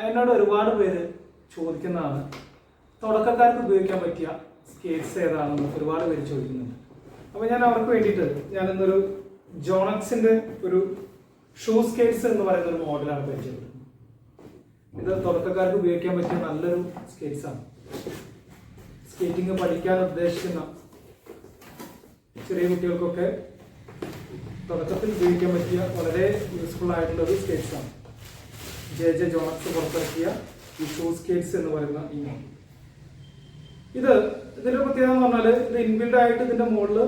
എന്നോട് ഒരുപാട് പേര് ചോദിക്കുന്നതാണ്, തുടക്കക്കാർക്ക് ഉപയോഗിക്കാൻ പറ്റിയ സ്കേറ്റ്സ് ഏതാണെന്ന് ഒരുപാട് പേര് ചോദിക്കുന്നുണ്ട്. അപ്പോൾ ഞാൻ അവർക്ക് വേണ്ടിയിട്ട് ഞാനിന്നൊരു ജോണക്സിൻ്റെ ഒരു ഷൂ സ്കേറ്റ്സ് എന്ന് പറയുന്ന ഒരു മോഡലാണ് പരിചയപ്പെടുന്നത്. ഇത് തുടക്കക്കാർക്ക് ഉപയോഗിക്കാൻ പറ്റിയ നല്ലൊരു സ്കേറ്റ്സാണ്. സ്കേറ്റിംഗ് പഠിക്കാൻ ഉദ്ദേശിക്കുന്ന ചെറിയ കുട്ടികൾക്കൊക്കെ തുടക്കത്തിൽ ഉപയോഗിക്കാൻ പറ്റിയ വളരെ യൂസ്ഫുൾ ആയിട്ടുള്ള ഒരു സ്കേറ്റ്സാണ്. ജെ ജോണക്സ് പുറത്തിറക്കിയ ഈ ഷൂ സ്കേറ്റ്സ് എന്ന് പറയുന്ന ഈ മോഡൽ. ഇതിന്റെ പ്രത്യേകത എന്ന് പറഞ്ഞാൽ ഇത് ഇൻബിൽഡ് ആയിട്ട് ഇതിന്റെ മുകളിൽ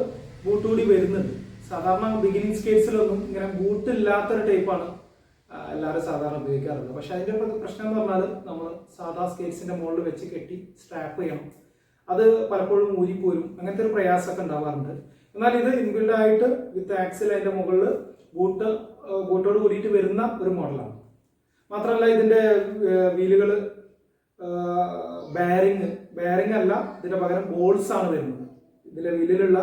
ബൂട്ട് കൂടി വരുന്നുണ്ട്. സാധാരണ ബിഗിനിങ് സ്കേറ്റ്സിലൊന്നും ഇങ്ങനെ ബൂട്ട് ഇല്ലാത്തൊരു ടൈപ്പാണ് എല്ലാവരും സാധാരണ ഉപയോഗിക്കാറുള്ളത്. പക്ഷെ അതിന്റെ പ്രശ്നം എന്ന് പറഞ്ഞാൽ നമ്മൾ സാധാ സ്കേറ്റ്സിന്റെ മുകളിൽ വെച്ച് കെട്ടി സ്ട്രാപ്പ് ചെയ്യണം. അത് പലപ്പോഴും ഊരിപ്പോരും, അങ്ങനത്തെ ഒരു പ്രയാസമൊക്കെ ഉണ്ടാവാറുണ്ട്. എന്നാൽ ഇത് ഇൻബിൽഡ് ആയിട്ട് വിത്ത് ആക്സിൽ അതിന്റെ മുകളിൽ ബൂട്ടോട് കൂടിയിട്ട് വരുന്ന ഒരു മോഡലാണ്. മാത്രമല്ല ഇതിന്റെ വീലുകൾ ബെയറിംഗ് അല്ല, ഇതിന്റെ പകരം ബോൾസ് ആണ് വരുന്നത്. ഇതിലെ വീലിലുള്ള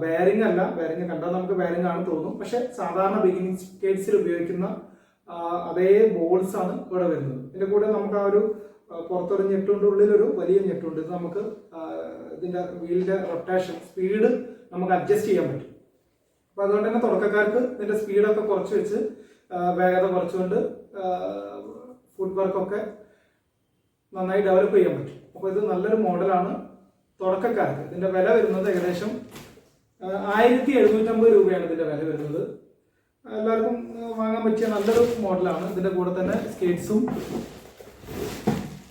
ബെയറിംഗ് അല്ല, ബെയറിംഗ് കണ്ടാൽ നമുക്ക് ബെയറിംഗ് ആണെന്ന് തോന്നും. പക്ഷെ സാധാരണ ബിഗിനിങ് സ്കേറ്റ്സിൽ ഉപയോഗിക്കുന്ന അതേ ബോൾസ് ആണ് ഇവിടെ വരുന്നത്. ഇതിന്റെ കൂടെ നമുക്ക് ആ ഒരു പുറത്തൊരു ഞെട്ടുണ്ട്, ഉള്ളിലൊരു വലിയ ഞെട്ടുണ്ട്. ഇത് നമുക്ക് ഇതിന്റെ വീലിന്റെ റൊട്ടേഷൻ സ്പീഡ് നമുക്ക് അഡ്ജസ്റ്റ് ചെയ്യാൻ പറ്റും. അപ്പൊ അതുകൊണ്ട് തന്നെ തുടക്കക്കാർക്ക് ഇതിന്റെ സ്പീഡൊക്കെ കുറച്ച് വെച്ച് വേഗത കുറച്ചുകൊണ്ട് ഫുഡ് വർക്കൊക്കെ നന്നായി ഡെവലപ്പ് ചെയ്യാൻ പറ്റും. അപ്പോൾ ഇത് നല്ലൊരു മോഡലാണ് തുടക്കക്കാർക്ക്. ഇതിന്റെ വില വരുന്നത് ഏകദേശം 1750 രൂപയാണ് ഇതിന്റെ വില വരുന്നത്. എല്ലാവർക്കും വാങ്ങാൻ പറ്റിയ നല്ലൊരു മോഡലാണ്. ഇതിന്റെ കൂടെ തന്നെ സ്കേറ്റ്സും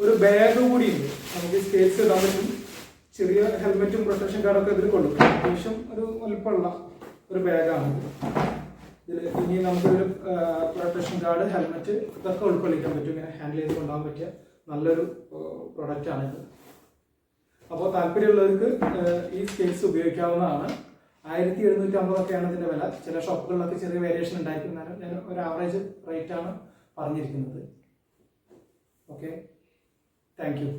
ഒരു ബാഗ് കൂടിയുണ്ട്. നമുക്ക് സ്കേറ്റ്സ് ഇടാൻ പറ്റും. ചെറിയ ഹെൽമെറ്റും പ്രൊട്ടക്ഷൻ കാർഡൊക്കെ ഇതിൽ കൊള്ളും. അത്യാവശ്യം ഒരു വലുപ്പമുള്ള ഒരു ബാഗാണ് ഇതിൽ. ഇനി നമുക്കൊരു പ്രൊട്ടക്ഷൻ കാർഡ്, ഹെൽമെറ്റ് ഇതൊക്കെ ഉൾക്കൊള്ളിക്കാൻ പറ്റും. ഇങ്ങനെ ഹാൻഡിൽ ചെയ്ത് കൊണ്ടുപോകാൻ പറ്റിയ നല്ലൊരു പ്രൊഡക്റ്റാണിത്. അപ്പോൾ താല്പര്യമുള്ളവർക്ക് ഈ സ്കേറ്റ്സ് ഉപയോഗിക്കാവുന്നതാണ്. 1750 ഇതിന്റെ വില. ചില ഷോപ്പുകളിലൊക്കെ ചെറിയ വേരിയേഷൻ ഉണ്ടായിരിക്കും. ഞാൻ ഒരു ആവറേജ് റേറ്റ് ആണ് പറഞ്ഞിരിക്കുന്നത്. Okay, thank you.